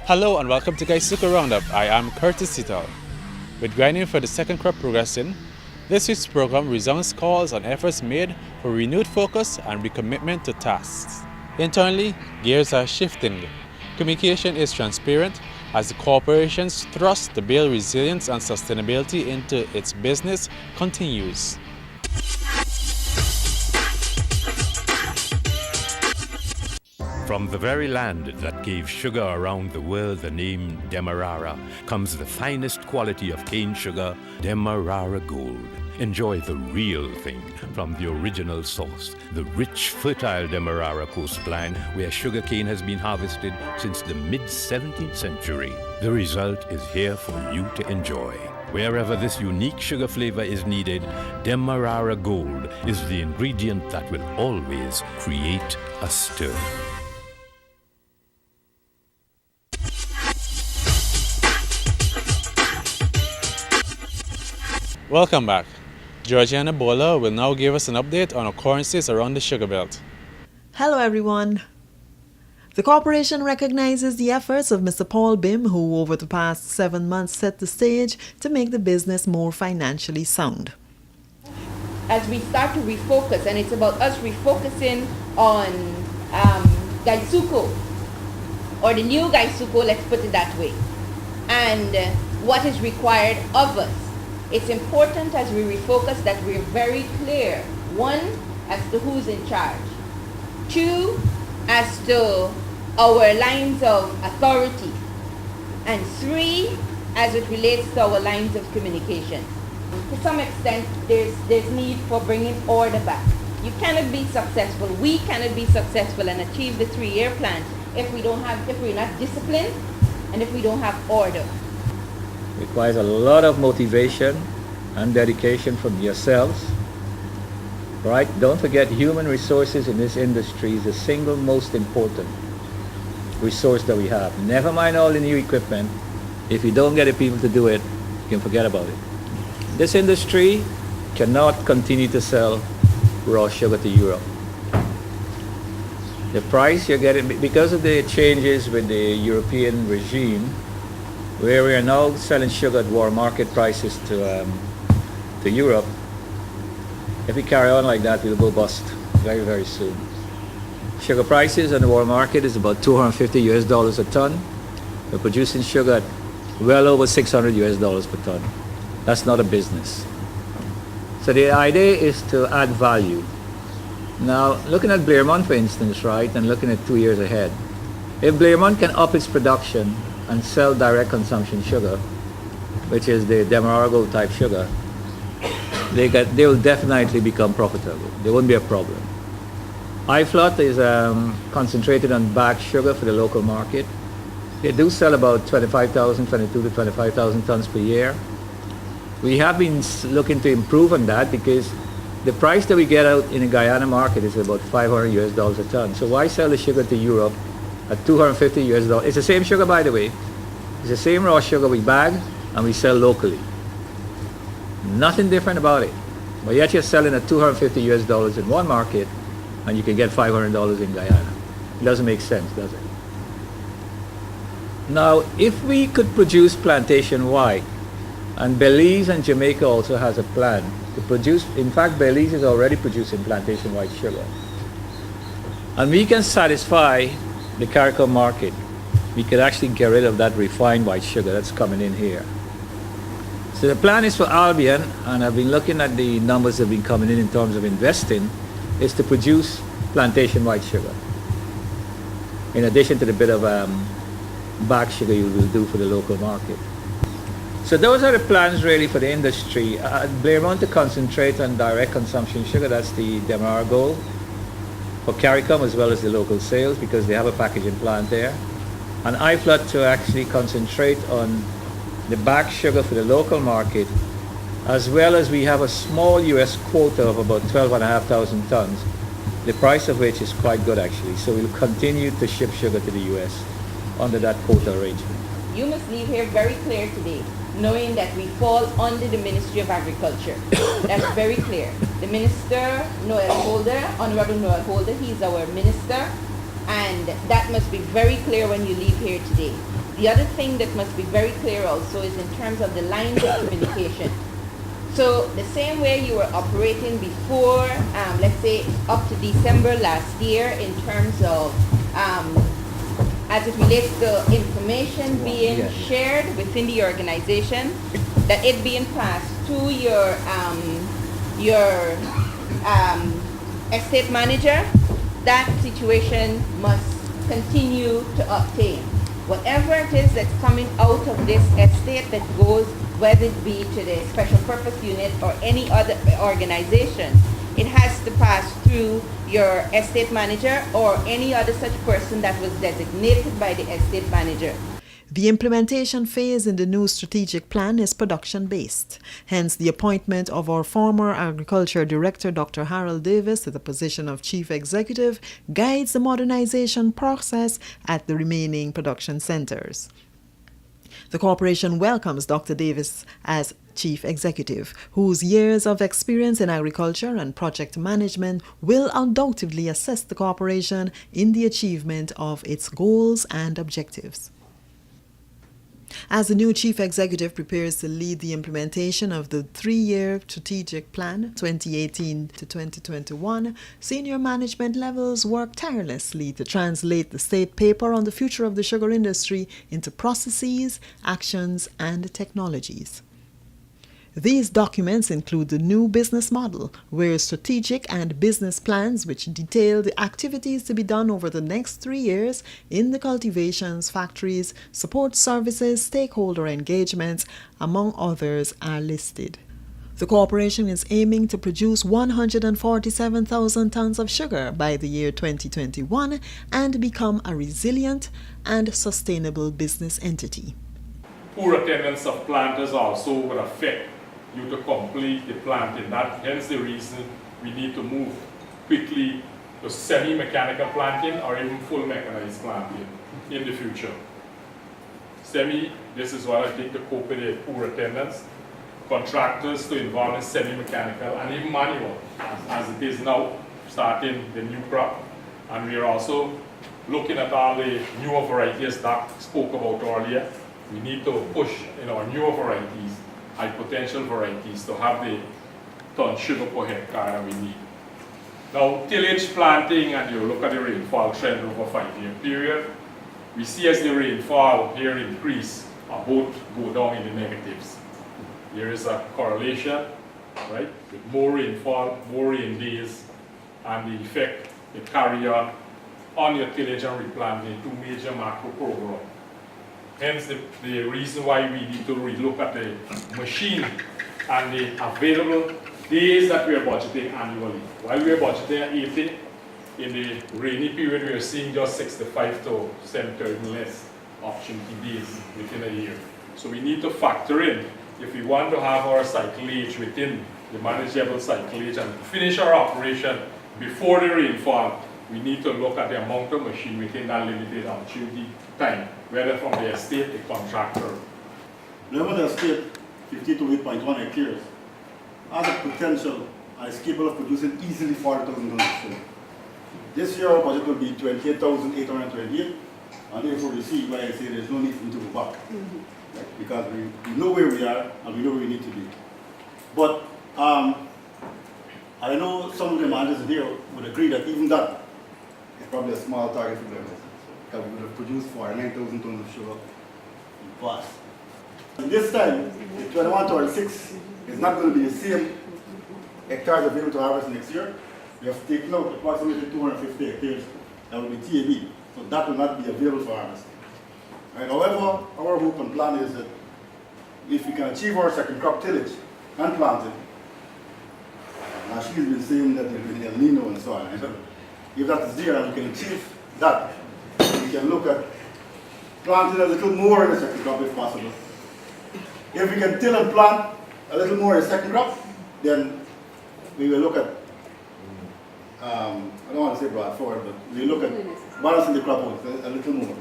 Hello and welcome to GuySuCo Roundup. I am Curtis Sital. With grinding for the second crop progressing, this week's program resounds calls on efforts made for renewed focus and recommitment to tasks. Internally, gears are shifting. Communication is transparent as the corporation's thrust to build resilience and sustainability into its business continues. From the very land that gave sugar around the world the name Demerara comes the finest quality of cane sugar, Demerara Gold. Enjoy the real thing from the original source, the rich, fertile Demerara coastline where sugarcane has been harvested since the mid-17th century. The result is here for you to enjoy. Wherever this unique sugar flavor is needed, Demerara Gold is the ingredient that will always create a stir. Welcome back. Georgiana Bola will now give us an update on occurrences around the sugar belt. Hello everyone. The corporation recognizes the efforts of Mr. Paul Bim, who over the past 7 months set the stage to make the business more financially sound. As we start to refocus, and it's about us refocusing on GuySuCo, or the new GuySuCo, let's put it that way, and what is required of us. It's important as we refocus that we're very clear, one, as to who's in charge, two, as to our lines of authority, and three, as it relates to our lines of communication. To some extent, there's need for bringing order back. You cannot be successful, we cannot be successful and achieve the 3-year plan if we're not disciplined and if we don't have order. Requires a lot of motivation and dedication from yourselves, right? Don't forget, human resources in this industry is the single most important resource that we have. Never mind all the new equipment. If you don't get the people to do it, you can forget about it. This industry cannot continue to sell raw sugar to Europe. The price you're getting, because of the changes with the European regime, where we are now selling sugar at world market prices to Europe, if we carry on like that, we'll go bust very, very soon. Sugar prices on the world market is about $250 a ton. We're producing sugar at well over $600 per ton. That's not a business. So the idea is to add value. Now, looking at Blairmont, for instance, right, and looking at 2 years ahead, if Blairmont can up its production and sell direct consumption sugar, which is the Demerara Gold type sugar, they will definitely become profitable. There won't be a problem. iFlot is concentrated on bagged sugar for the local market. They do sell about 22 to 25,000 tons per year. We have been looking to improve on that because the price that we get out in the Guyana market is about $500 a ton. So why sell the sugar to Europe at $250? It's the same sugar, by the way. It's the same raw sugar we bag and we sell locally. Nothing different about it. But yet you're selling at $250 in one market and you can get $500 in Guyana. It doesn't make sense, does it? Now, if we could produce plantation-wide, and Belize and Jamaica also has a plan to produce, in fact, Belize is already producing plantation-wide sugar, and we can satisfy the CARICOM market, we could actually get rid of that refined white sugar that's coming in here. So the plan is for Albion, and I've been looking at the numbers that have been coming in terms of investing, is to produce plantation white sugar, in addition to the bit of bagged sugar you will do for the local market. So those are the plans really for the industry. Blairmont to concentrate on direct consumption sugar, that's the Demerara Gold, for CARICOM as well as the local sales because they have a packaging plant there. And iFlot to actually concentrate on the bagged sugar for the local market, as well as we have a small US quota of about 12,500 tons, the price of which is quite good actually. So we'll continue to ship sugar to the US under that quota arrangement. You must leave here very clear today, knowing that we fall under the Ministry of Agriculture. That's very clear. The Minister, Noel Holder, Honorable Noel Holder, he's our Minister, and that must be very clear when you leave here today. the other thing that must be very clear also is in terms of the lines of communication. So the same way you were operating before, let's say up to December last year in terms of as it relates to information being shared within the organization, that it being passed to your estate manager, that situation must continue to obtain. Whatever it is that's coming out of this estate that goes, whether it be to the special purpose unit or any other organization, it has to pass through your estate manager or any other such person that was designated by the estate manager. The implementation phase in the new strategic plan is production-based. Hence, the appointment of our former Agriculture Director, Dr. Harold Davis, to the position of Chief Executive guides the modernization process at the remaining production centers. The corporation welcomes Dr. Davis as Chief Executive, whose years of experience in agriculture and project management will undoubtedly assist the corporation in the achievement of its goals and objectives. As the new Chief Executive prepares to lead the implementation of the 3-year strategic plan 2018 to 2021, senior management levels work tirelessly to translate the state paper on the future of the sugar industry into processes, actions, and technologies. These documents include the new business model, where strategic and business plans which detail the activities to be done over the next 3 years in the cultivations, factories, support services, stakeholder engagements, among others, are listed. The corporation is aiming to produce 147,000 tons of sugar by the year 2021 and become a resilient and sustainable business entity. Poor attendance of planters also would affect you to complete the planting. Hence the reason we need to move quickly to semi-mechanical planting or even full mechanized planting in the future. This is what I think to cope with the poor attendance. Contractors to involve in semi-mechanical and even manual, as it is now, starting the new crop. And we are also looking at all the newer varieties that spoke about earlier. We need to push in our newer varieties, high potential varieties, to have the ton sugar per hectare that we need. Now, tillage planting, and you look at the rainfall trend over a 5-year period, we see as the rainfall here increase, both go down in the negatives. There is a correlation, right, with more rainfall, more rain days, and the effect it carry on your tillage and replanting, 2 major macro programs. Hence the reason why we need to relook at the machine and the available days that we are budgeting annually. While we are budgeting at 80, in the rainy period we are seeing just 65 to 70 less opportunity days within a year. So we need to factor in, if we want to have our cyclage within the manageable cyclage and finish our operation before the rainfall, we need to look at the amount of machine within that limited opportunity time, whether from the estate, the contractor. Remember the estate, 52.1 hectares, has a potential and is capable of producing easily 40,000 tons of sugar. This year our budget will be 28,828, and therefore you see why I say there's no need for me to go back. Right? Because we know where we are and we know where we need to be. But I know some of the managers here would agree that even that is probably a small target for them. Because we would have produced 49,000 tons of sugar in the past. And this time, the 21-26 is not going to be the same hectares available to harvest next year. We have taken out approximately 250 hectares that will be TAB. So that will not be available for harvesting. Right? However, our hope and plan is that if we can achieve our second crop tillage and planting, now she's been saying that there will be El Nino and so on. If that is there and we can achieve that, we can look at planting a little more in the second crop if possible. If we can till and plant a little more in the second crop, then we will look at, I don't want to say brought forward, but we look at balancing the crop out a little more.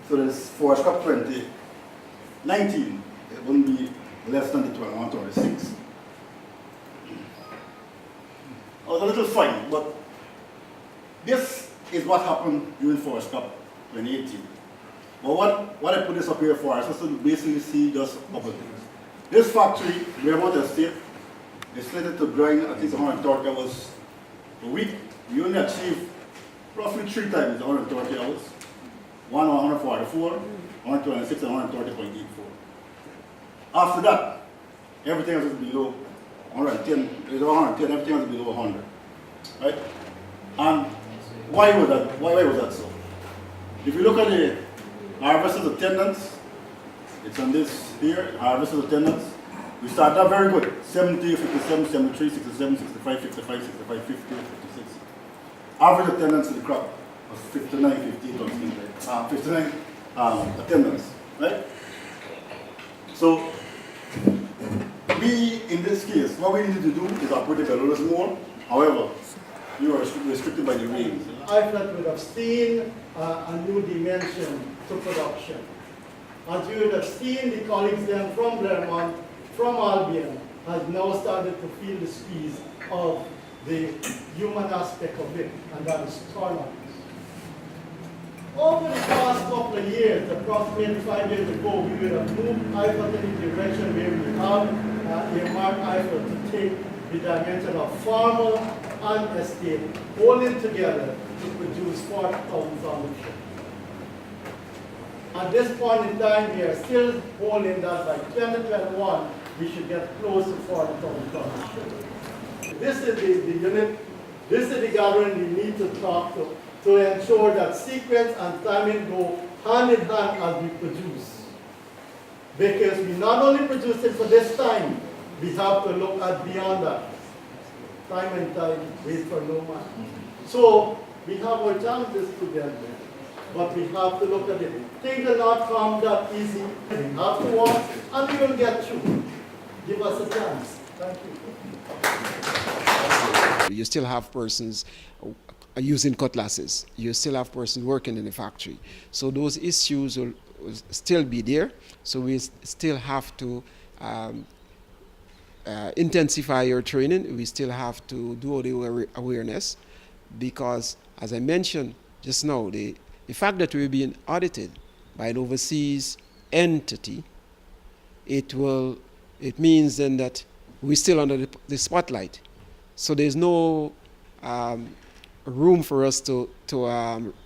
So this for crop 2019, it wouldn't be less than the 21-26. I was a little funny, but this is what happened during Forest Cup 2018. But what I put this up here for is just to basically see just a couple of things. This factory, Vermont Estate, is slated to grind at least 130 hours a week. We only achieve roughly 3 times the 130 hours. One on 144, 126, and 130.84. After that, everything else is below 110, everything else is below 100. Right? And why was that? Why was that so? If you look at the harvesters attendance, it's on this here, harvesters attendance. We started out very good. 70, 57, 73, 67, 65, 55, 65, 50, 56. Average attendance in the crop was 59, 59 attendance, right? So, we, in this case, what we needed to do is operate a little more. However, we were restricted by the rains. IFLAT would have seen a new dimension to production. As you would have seen, the colleagues then from Claremont, from Albion, has now started to feel the squeeze of the human aspect of it, and that is turnout. Over the past couple of years, approximately 5 years ago, we would have moved IFLAT in the direction where we have earmarked IFLAT to take the dimension of farmer and estate, holding together to produce 40,000 tons of sugar. At this point in time, we are still holding that by 2021, we should get close to 40,000 tons of sugar. This is the unit, this is the gathering we need to talk to ensure that sequence and timing go hand in hand as we produce. Because we not only produce it for this time, we have to look at beyond that. Time and time, wait for no man. So we have our challenges to get there, but we have to look at it. Things will not come that easy. We have to work, and we will get through. Give us a chance. Thank you. You still have persons using cutlasses. You still have persons working in the factory. So those issues will still be there. So we still have to intensify your training. We still have to do the awareness, because, as I mentioned just now, the fact that we're being audited by an overseas entity, it means then that we're still under the spotlight. So there's no room for us to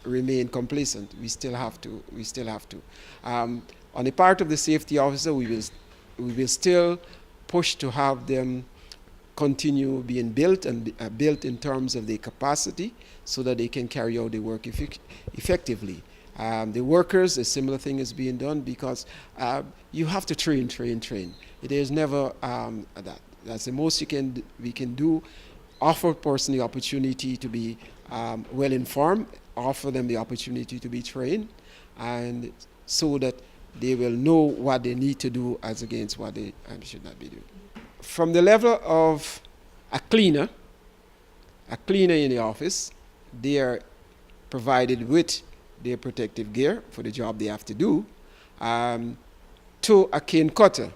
remain complacent. We still have to. On the part of the safety officer, we will still push to have them continue being built and built in terms of their capacity, so that they can carry out the work effectively. The workers, a similar thing is being done, because you have to train. It is never that. That's the most we can do. Offer a person the opportunity to be well informed, offer them the opportunity to be trained, and so that they will know what they need to do as against what they should not be doing. From the level of a cleaner in the office, they are provided with their protective gear for the job they have to do, to a cane cutter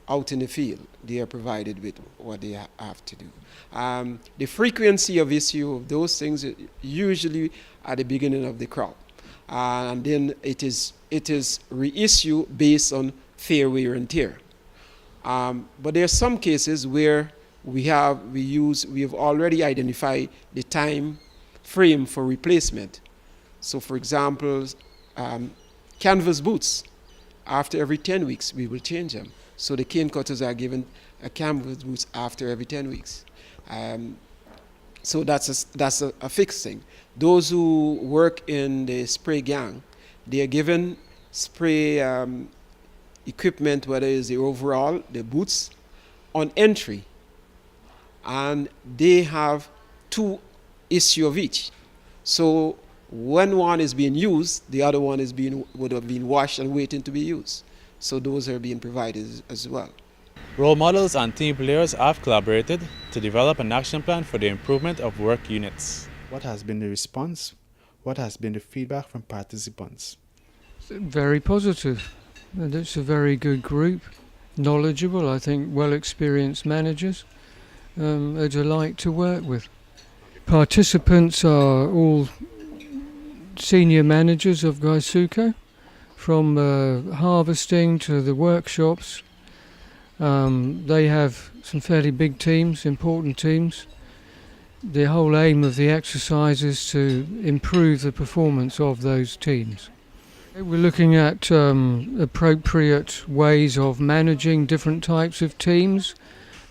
out in the field, they are provided with what they have to do. The frequency of issue of those things is usually at the beginning of the crop, and then it is reissue based on fair wear and tear. But there are some cases where we have already identified the time frame for replacement. So, for example, canvas boots, after every 10 weeks we will change them. So the cane cutters are given a canvas boots after every 10 weeks. So that's a fixed thing. Those who work in the spray gang, they are given spray equipment, whether it's the overall, the boots, on entry. And they have 2 issues of each. So when one is being used, the other one would have been washed and waiting to be used. So those are being provided as well. Role models and team players have collaborated to develop an action plan for the improvement of work units. What has been the response? What has been the feedback from participants? Very positive. And it's a very good group, knowledgeable, I think well-experienced managers, a delight to work with. Participants are all senior managers of GuySuCo, from harvesting to the workshops. They have some fairly big teams, important teams. The whole aim of the exercise is to improve the performance of those teams. We're looking at appropriate ways of managing different types of teams,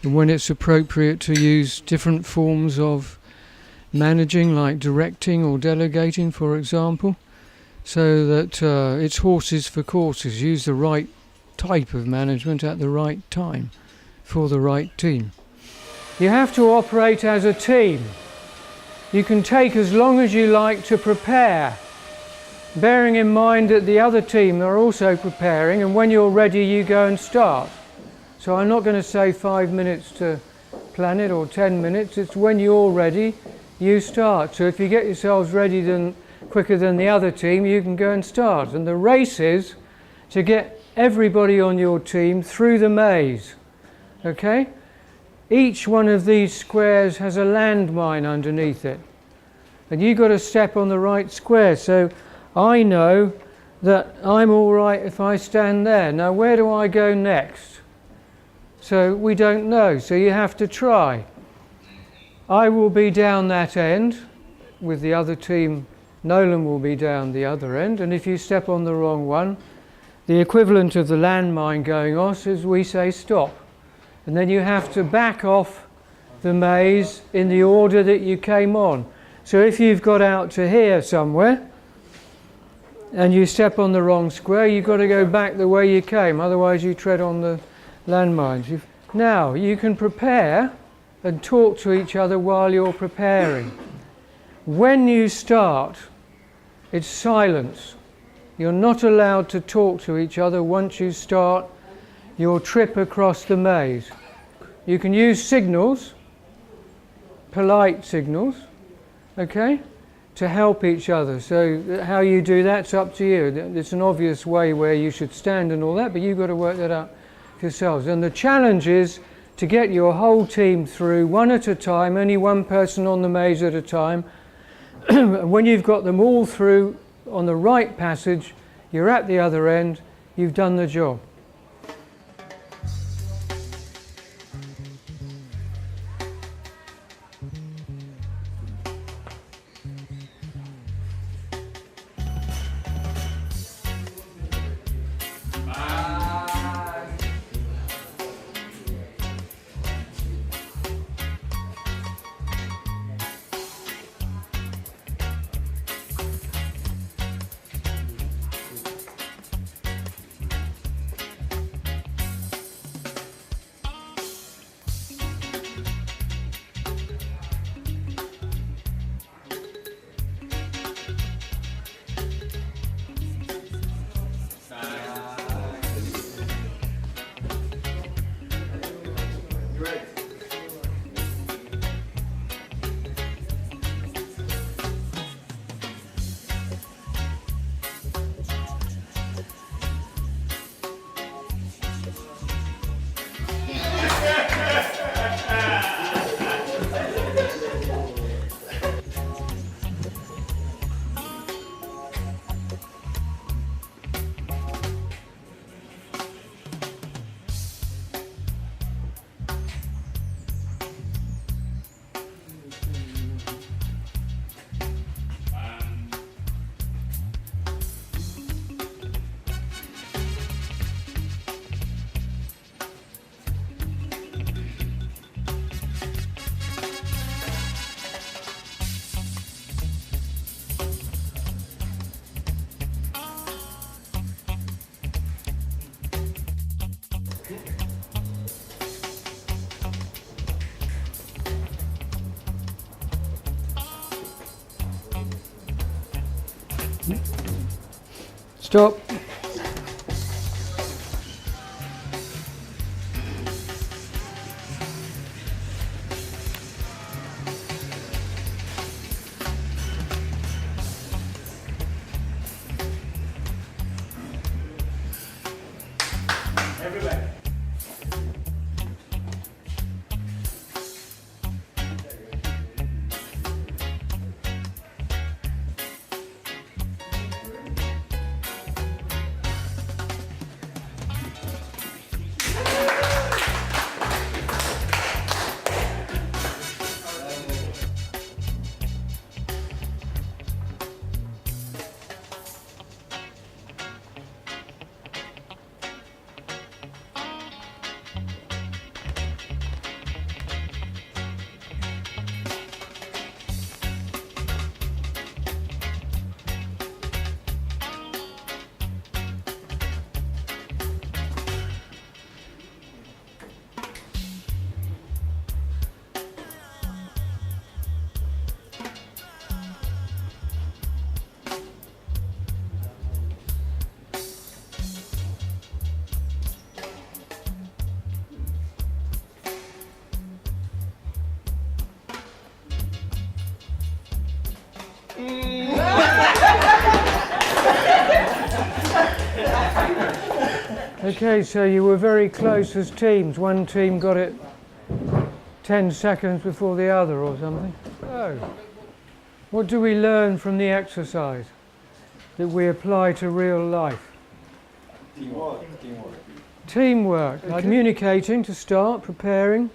and when it's appropriate to use different forms of managing, like directing or delegating, for example, so that it's horses for courses. Use the right type of management at the right time for the right team. You have to operate as a team. You can take as long as you like to prepare, bearing in mind that the other team are also preparing, and when you're ready you go and start. So I'm not going to say 5 minutes to plan it or 10 minutes, it's when you're ready you start. So if you get yourselves ready quicker than the other team, you can go and start. And the race is to get everybody on your team through the maze. Okay? Each one of these squares has a landmine underneath it. And you've got to step on the right square. So I know that I'm all right if I stand there. Now where do I go next? So we don't know. So you have to try. I will be down that end with the other team. Nolan will be down the other end. And if you step on the wrong one, the equivalent of the landmine going off is we say stop. And then you have to back off the maze in the order that you came on. So if you've got out to here somewhere and you step on the wrong square, you've got to go back the way you came, otherwise you tread on the landmines. Now you can prepare and talk to each other while you're preparing. When you start, it's silence. You're not allowed to talk to each other once you start your trip across the maze. You can use signals, polite signals, okay, to help each other. So how you do that's up to you. It's an obvious way where you should stand and all that, but you've got to work that out for yourselves. And the challenge is to get your whole team through one at a time, only one person on the maze at a time. When you've got them all through on the right passage, you're at the other end, you've done the job. Stop. Okay, so you were very close as teams. One team got it 10 seconds before the other or something. Oh. What do we learn from the exercise that we apply to real life? Teamwork. Okay. Communicating to start, preparing.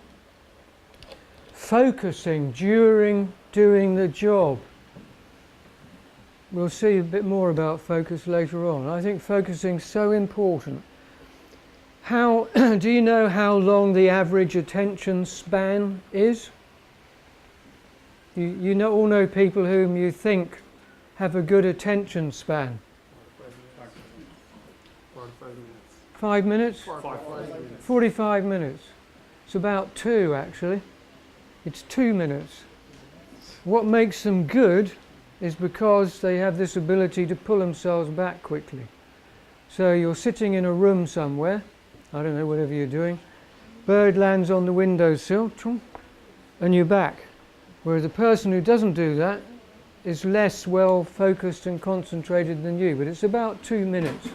Focusing during doing the job. We'll see a bit more about focus later on. I think focusing is so important. How do you know how long the average attention span is? You all know people whom you think have a good attention span. 5 minutes? 45 minutes. It's about 2 actually. It's 2 minutes. What makes them good is because they have this ability to pull themselves back quickly. So you're sitting in a room somewhere, I don't know, whatever you're doing, bird lands on the windowsill, and you're back. Whereas the person who doesn't do that is less well focused and concentrated than you, but it's about 2 minutes.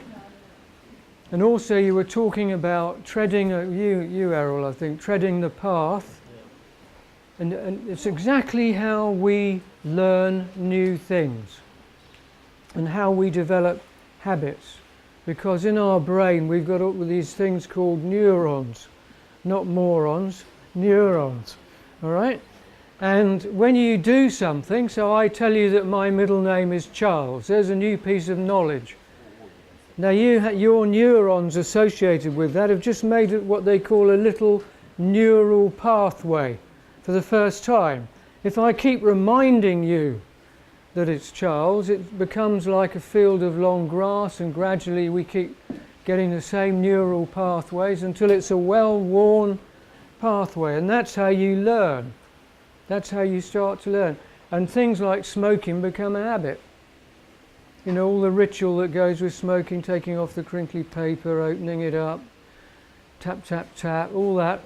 And also you were talking about treading, you Errol, I think, treading the path. And it's exactly how we learn new things and how we develop habits. Because in our brain we've got all these things called neurons, not morons, neurons, all right? And when you do something, so I tell you that my middle name is Charles, there's a new piece of knowledge. Now your neurons associated with that have just made it what they call a little neural pathway for the first time. If I keep reminding you that it's Charles, it becomes like a field of long grass, and gradually we keep getting the same neural pathways until it's a well-worn pathway, and that's how you learn. That's how you start to learn. And things like smoking become a habit. You know, all the ritual that goes with smoking, taking off the crinkly paper, opening it up, tap, tap, tap, all that,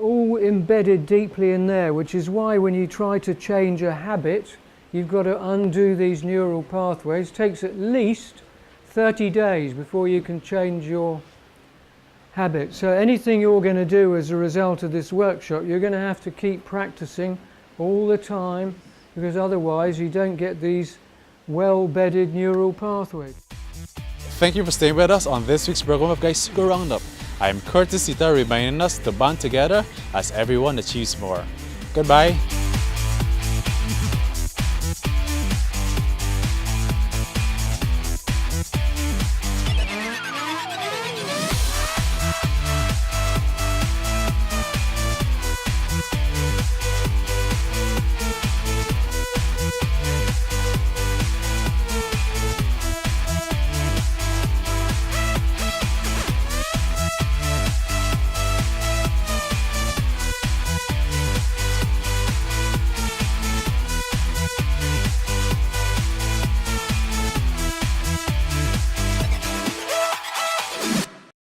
all embedded deeply in there, which is why when you try to change a habit, you've got to undo these neural pathways. It takes at least 30 days before you can change your habit. So anything you're going to do as a result of this workshop, you're going to have to keep practicing all the time, because otherwise you don't get these well-bedded neural pathways. Thank you for staying with us on this week's program of GuySuCo Roundup. I am Curtis Sita, reminding us to band together as everyone achieves more. Goodbye.